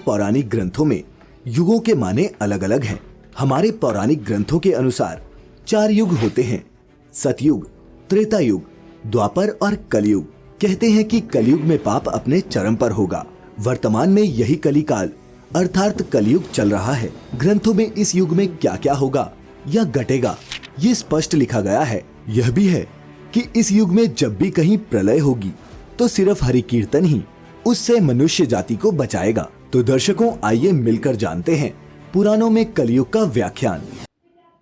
पौराणिक ग्रंथों में युगों के माने अलग अलग हैं। हमारे पौराणिक ग्रंथों के अनुसार 4 युग होते हैं, सतयुग, त्रेता युग, द्वापर और कलयुग। कहते हैं कि कलयुग में पाप अपने चरम पर होगा। वर्तमान में यही कलिकाल अर्थात कलयुग चल रहा है। ग्रंथों में इस युग में क्या क्या होगा या घटेगा ये स्पष्ट लिखा गया है। यह भी है कि इस युग में जब भी कहीं प्रलय होगी तो सिर्फ हरि कीर्तन ही उससे मनुष्य जाति को बचाएगा। तो दर्शकों, आइए मिलकर जानते हैं पुराणों में कलयुग का व्याख्यान।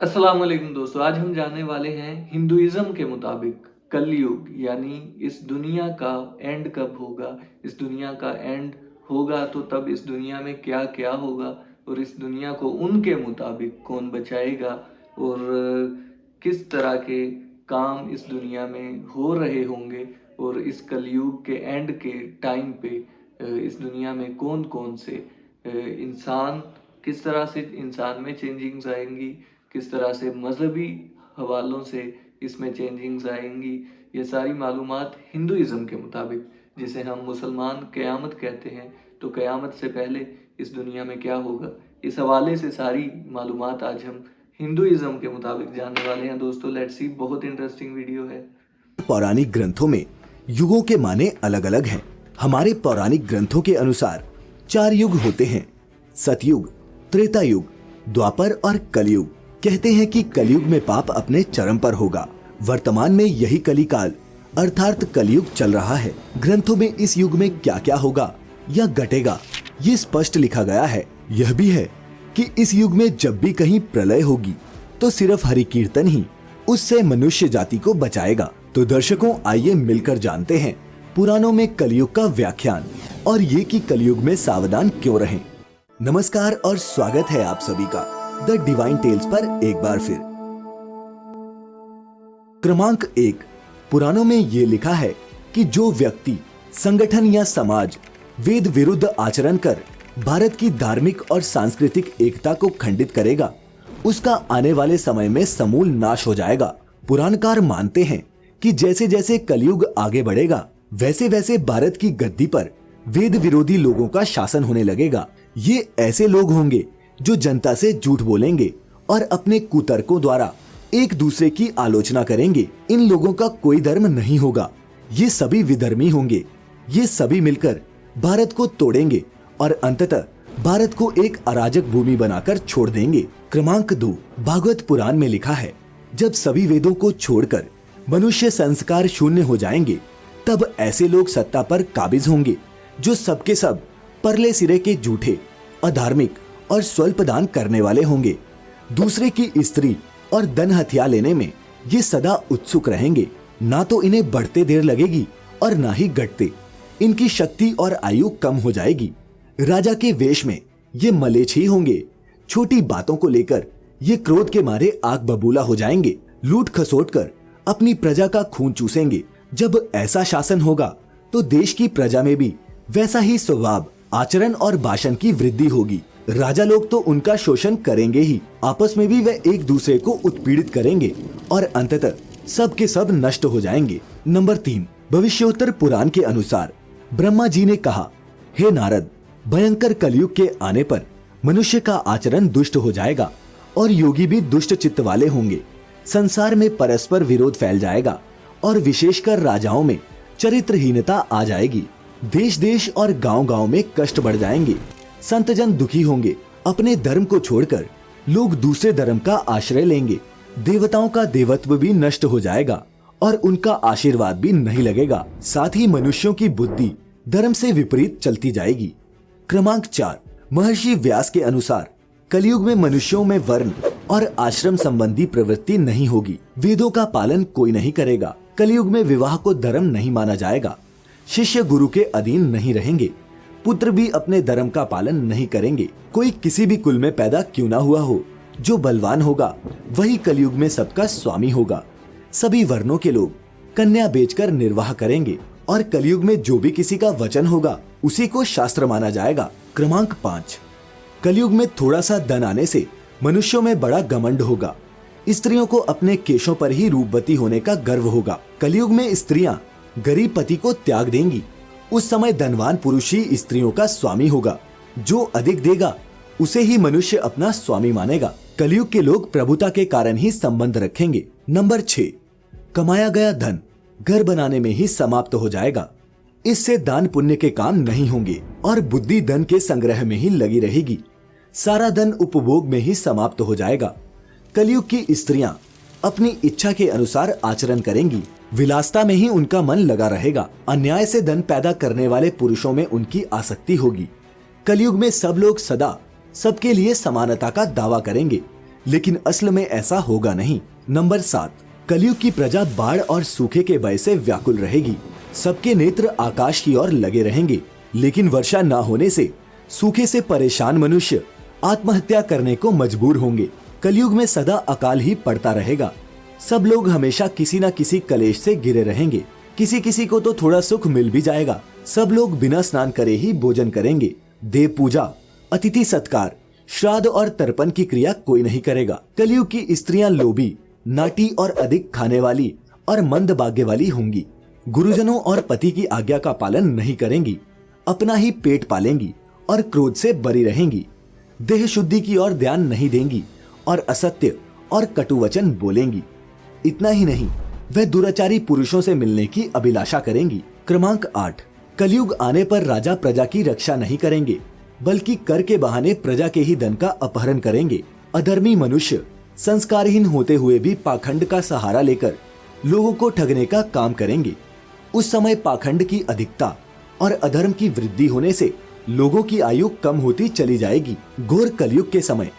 अस्सलाम वालेकुम दोस्तों, आज हम जानने वाले हैं हिंदुइज्म के मुताबिक कलयुग यानी इस दुनिया का एंड कब होगा। इस दुनिया का एंड होगा तो तब इस दुनिया में क्या क्या होगा और इस दुनिया को उनके मुताबिक कौन बचाएगा और किस तरह के काम इस दुनिया में हो रहे होंगे और इस कलयुग के एंड के टाइम पे इस दुनिया में कौन कौन से इंसान, किस तरह से इंसान में चेंजिंग्स आएंगी, किस तरह से मजहबी हवालों से इसमें चेंजिंग्स आएंगी। ये सारी मालूमात हिंदुइज्म के मुताबिक, जिसे हम मुसलमान क़यामत कहते हैं, तो क़यामत से पहले इस दुनिया में क्या होगा, इस हवाले से सारी मालूमात आज हम हिंदुइज्म के मुताबिक जानने वाले हैं। दोस्तों लेट्स सी, बहुत इंटरेस्टिंग वीडियो है। पौराणिक ग्रंथों में युगों के माने अलग अलग हैं। हमारे पौराणिक ग्रंथों के अनुसार 4 युग होते हैं, सतयुग, त्रेता युग, द्वापर और कलयुग। कहते हैं कि कलयुग में पाप अपने चरम पर होगा। वर्तमान में यही कलिकाल अर्थात कलयुग चल रहा है। ग्रंथों में इस युग में क्या क्या होगा या घटेगा ये स्पष्ट लिखा गया है। यह भी है कि इस युग में जब भी कहीं प्रलय होगी तो सिर्फ हरि कीर्तन ही उससे मनुष्य जाति को बचाएगा। तो दर्शकों, आइए मिलकर जानते हैं पुराणों में कलयुग का व्याख्यान और ये कि कलयुग में सावधान क्यों रहें। नमस्कार और स्वागत है आप सभी का द डिवाइन टेल्स पर एक बार फिर। क्रमांक 1, पुराणों में ये लिखा है कि जो व्यक्ति, संगठन या समाज वेद विरुद्ध आचरण कर भारत की धार्मिक और सांस्कृतिक एकता को खंडित करेगा, उसका आने वाले समय में समूल नाश हो जाएगा। पुराणकार मानते हैं कि जैसे जैसे कलयुग आगे बढ़ेगा वैसे वैसे भारत की गद्दी पर वेद विरोधी लोगों का शासन होने लगेगा। ये ऐसे लोग होंगे जो जनता से झूठ बोलेंगे और अपने कुतर्कों द्वारा एक दूसरे की आलोचना करेंगे। इन लोगों का कोई धर्म नहीं होगा, ये सभी विधर्मी होंगे। ये सभी मिलकर भारत को तोड़ेंगे और अंततः भारत को एक अराजक भूमि बनाकर छोड़ देंगे। क्रमांक 2, भागवत पुराण में लिखा है, जब सभी वेदों को छोड़कर मनुष्य संस्कार शून्य हो जाएंगे तब ऐसे लोग सत्ता पर काबिज होंगे जो सबके सब परले सिरे के झूठे, अधार्मिक और स्वल्प दान करने वाले होंगे। दूसरे की स्त्री और धन हथिया लेने में ये सदा उत्सुक रहेंगे। ना तो इन्हें बढ़ते देर लगेगी और ना ही घटते। इनकी शक्ति और आयु कम हो जाएगी। राजा के वेश में ये मलेच्छ ही होंगे। छोटी बातों को लेकर ये क्रोध के मारे आग बबूला हो जाएंगे। लूट खसोट कर अपनी प्रजा का खून चूसेंगे। जब ऐसा शासन होगा तो देश की प्रजा में भी वैसा ही स्वभाव, आचरण और भाषण की वृद्धि होगी। राजा लोग तो उनका शोषण करेंगे ही, आपस में भी वे एक दूसरे को उत्पीड़ित करेंगे और अंततः सब के सब नष्ट हो जाएंगे। नंबर 3, भविष्योत्तर पुराण के अनुसार ब्रह्मा जी ने कहा, हे नारद, भयंकर कलयुग के आने पर मनुष्य का आचरण दुष्ट हो जाएगा और योगी भी दुष्ट चित्त वाले होंगे। संसार में परस्पर विरोध फैल जाएगा और विशेषकर राजाओं में चरित्रहीनता आ जाएगी। देश देश और गांव गांव में कष्ट बढ़ जाएंगे। संत जन दुखी होंगे। अपने धर्म को छोड़कर लोग दूसरे धर्म का आश्रय लेंगे। देवताओं का देवत्व भी नष्ट हो जाएगा और उनका आशीर्वाद भी नहीं लगेगा। साथ ही मनुष्यों की बुद्धि धर्म से विपरीत चलती जाएगी। क्रमांक 4, महर्षि व्यास के अनुसार कलयुग में मनुष्यों में वर्ण और आश्रम संबंधी प्रवृत्ति नहीं होगी। वेदों का पालन कोई नहीं करेगा। कलयुग में विवाह को धर्म नहीं माना जाएगा। शिष्य गुरु के अधीन नहीं रहेंगे। पुत्र भी अपने धर्म का पालन नहीं करेंगे। कोई किसी भी कुल में पैदा क्यों ना हुआ हो, जो बलवान होगा वही कलयुग में सबका स्वामी होगा। सभी वर्णों के लोग कन्या बेचकर निर्वाह करेंगे और कलयुग में जो भी किसी का वचन होगा उसी को शास्त्र माना जाएगा। क्रमांक 5, कलयुग में थोड़ा सा धन आने से मनुष्यों में बड़ा घमंड होगा। स्त्रियों को अपने केशों पर ही रूपवती होने का गर्व होगा। कलयुग में स्त्रियां गरीब पति को त्याग देंगी। उस समय धनवान पुरुष ही स्त्रियों का स्वामी होगा। जो अधिक देगा उसे ही मनुष्य अपना स्वामी मानेगा। कलयुग के लोग प्रभुता के कारण ही संबंध रखेंगे। नंबर 6, कमाया गया धन घर बनाने में ही समाप्त हो जाएगा। इससे दान पुण्य के काम नहीं होंगे और बुद्धि धन के संग्रह में ही लगी रहेगी। सारा धन उपभोग में ही समाप्त हो जाएगा। कलयुग की स्त्रियां अपनी इच्छा के अनुसार आचरण करेंगी। विलासता में ही उनका मन लगा रहेगा। अन्याय से धन पैदा करने वाले पुरुषों में उनकी आसक्ति होगी। कलयुग में सब लोग सदा सबके लिए समानता का दावा करेंगे, लेकिन असल में ऐसा होगा नहीं। नंबर 7, कलयुग की प्रजा बाढ़ और सूखे के भय से व्याकुल रहेगी। सबके नेत्र आकाश की ओर लगे रहेंगे, लेकिन वर्षा न होने से सूखे से परेशान मनुष्य आत्महत्या करने को मजबूर होंगे। कलयुग में सदा अकाल ही पड़ता रहेगा। सब लोग हमेशा किसी न किसी कलेश से घिरे रहेंगे। किसी किसी को तो थोड़ा सुख मिल भी जाएगा। सब लोग बिना स्नान करे ही भोजन करेंगे। देव पूजा, अतिथि सत्कार, श्राद्ध और तर्पण की क्रिया कोई नहीं करेगा। कलयुग की स्त्रियां लोभी, नाटी और अधिक खाने वाली और मंद भाग्य वाली होंगी। गुरुजनों और पति की आज्ञा का पालन नहीं करेंगी। अपना ही पेट पालेंगी और क्रोध से बरी रहेंगी। देह शुद्धि की ओर ध्यान नहीं देंगी और असत्य और कटु वचन बोलेंगी। इतना ही नहीं, वह दुराचारी पुरुषों से मिलने की अभिलाषा करेंगी। क्रमांक 8, कलयुग आने पर राजा प्रजा की रक्षा नहीं करेंगे, बल्कि कर के बहाने प्रजा के ही धन का अपहरण करेंगे। अधर्मी मनुष्य संस्कारहीन होते हुए भी पाखंड का सहारा लेकर लोगों को ठगने का काम करेंगे। उस समय पाखंड की अधिकता और अधर्म की वृद्धि होने से लोगों की आयु कम होती चली जाएगी। घोर कलयुग के समय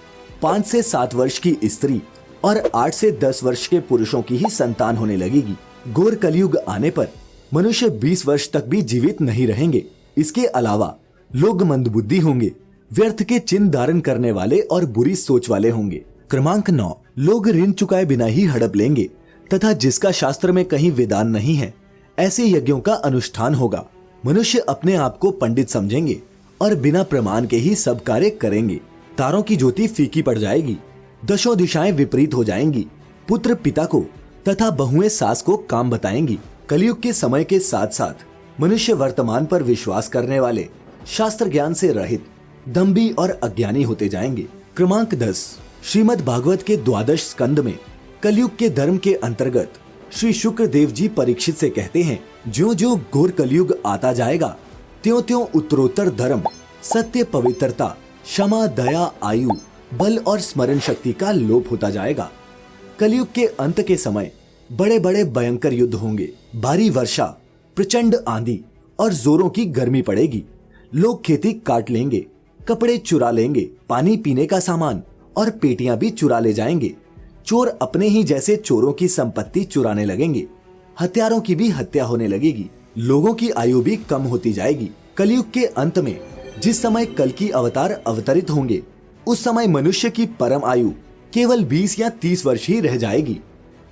5 से 7 वर्ष की स्त्री और 8 से 10 वर्ष के पुरुषों की ही संतान होने लगेगी। घोर कलयुग आने पर मनुष्य 20 वर्ष तक भी जीवित नहीं रहेंगे। इसके अलावा लोग मंदबुद्धि होंगे, व्यर्थ के चिन्ह धारण करने वाले और बुरी सोच वाले होंगे। क्रमांक 9, लोग ऋण चुकाए बिना ही हड़प लेंगे तथा जिसका शास्त्र में कहीं विधान नहीं है, ऐसे यज्ञों का अनुष्ठान होगा। मनुष्य अपने आप को पंडित समझेंगे और बिना प्रमाण के ही सब कार्य करेंगे। तारों की ज्योति फीकी पड़ जाएगी। दशों दिशाएं विपरीत हो जाएंगी। पुत्र पिता को तथा बहुएं सास को काम बताएंगी। कलयुग के समय के साथ साथ मनुष्य वर्तमान पर विश्वास करने वाले, शास्त्र ज्ञान से रहित, दंभी और अज्ञानी होते जाएंगे। क्रमांक 10, श्रीमद् भागवत के 12 स्कंद में कलयुग के धर्म के अंतर्गत श्री शुक्र देव जी परीक्षित से कहते हैं, ज्यों ज्यों घोर कलयुग आता जाएगा, त्यों त्यों उत्तरोत्तर धर्म, सत्य, पवित्रता, क्षमा, दया, आयु, बल और स्मरण शक्ति का लोप होता जाएगा। कलयुग के अंत के समय बड़े बड़े भयंकर युद्ध होंगे। भारी वर्षा, प्रचंड आंधी और जोरों की गर्मी पड़ेगी। लोग खेती काट लेंगे, कपड़े चुरा लेंगे, पानी पीने का सामान और पेटियां भी चुरा ले जाएंगे। चोर अपने ही जैसे चोरों की संपत्ति चुराने लगेंगे। हत्यारों की भी हत्या होने लगेगी। लोगों की आयु भी कम होती जाएगी। कलयुग के अंत में जिस समय कल की अवतार अवतरित होंगे, उस समय मनुष्य की परम आयु केवल 20 या 30 वर्ष ही रह जाएगी।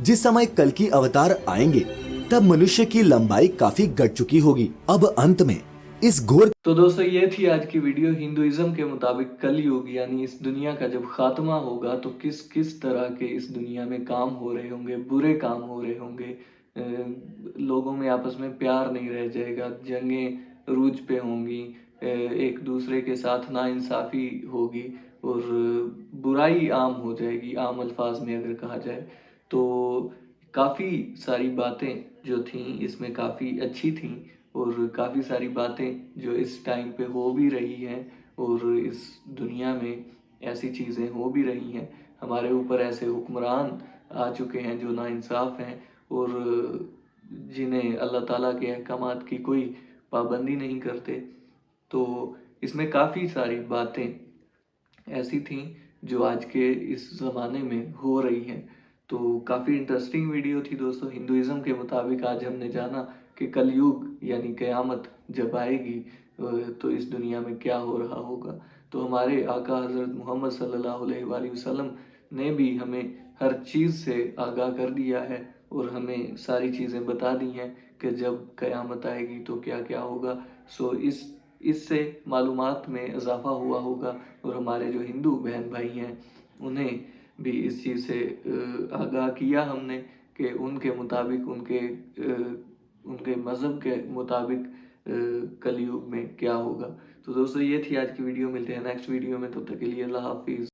जिस समय कल की अवतार आएंगे, तब मनुष्य की लंबाई काफी घट चुकी होगी। अब अंत में इस घोर। तो दोस्तों, ये थी आज की वीडियो। हिंदुइज्म के मुताबिक कलयुग यानी इस दुनिया का जब खात्मा होगा तो किस किस तरह के इस दुनिया में काम हो रहे होंगे, बुरे काम हो रहे होंगे। लोगों में आपस में प्यार नहीं रह जाएगा, जंगें रूज पे होंगी, एक दूसरे के साथ नाइंसाफी होगी और बुराई आम हो जाएगी। आम अल्फाज में अगर कहा जाए तो काफ़ी सारी बातें जो थीं इसमें काफ़ी अच्छी थीं और काफ़ी सारी बातें जो इस टाइम पे हो भी रही हैं और इस दुनिया में ऐसी चीज़ें हो भी रही हैं। हमारे ऊपर ऐसे हुक्मरान आ चुके हैं जो नाइंसाफ़ हैं और जिन्हें अल्लाह ताला के अहकामात की कोई पाबंदी नहीं करते। तो इसमें काफ़ी सारी बातें ऐसी थीं जो आज के इस ज़माने में हो रही हैं। तो काफ़ी इंटरेस्टिंग वीडियो थी दोस्तों। हिंदुइज्म के मुताबिक आज हमने जाना कि कलयुग यानी क़यामत जब आएगी तो इस दुनिया में क्या हो रहा होगा। तो हमारे आका हज़रत मोहम्मद सल्लल्लाहु अलैहि वसल्लम ने भी हमें हर चीज़ से आगाह कर दिया है और हमें सारी चीज़ें बता दी हैं कि जब क़यामत आएगी तो क्या क्या होगा। सो इससे मालूमात में इजाफ़ा हुआ होगा और हमारे जो हिंदू बहन भाई हैं उन्हें भी इस चीज़ से आगाह किया हमने कि उनके मुताबिक उनके मज़हब के मुताबिक कलयुग में क्या होगा। तो दोस्तों ये थी आज की वीडियो, मिलते हैं नेक्स्ट वीडियो में, तब तक के लिए अल्लाह हाफिज़।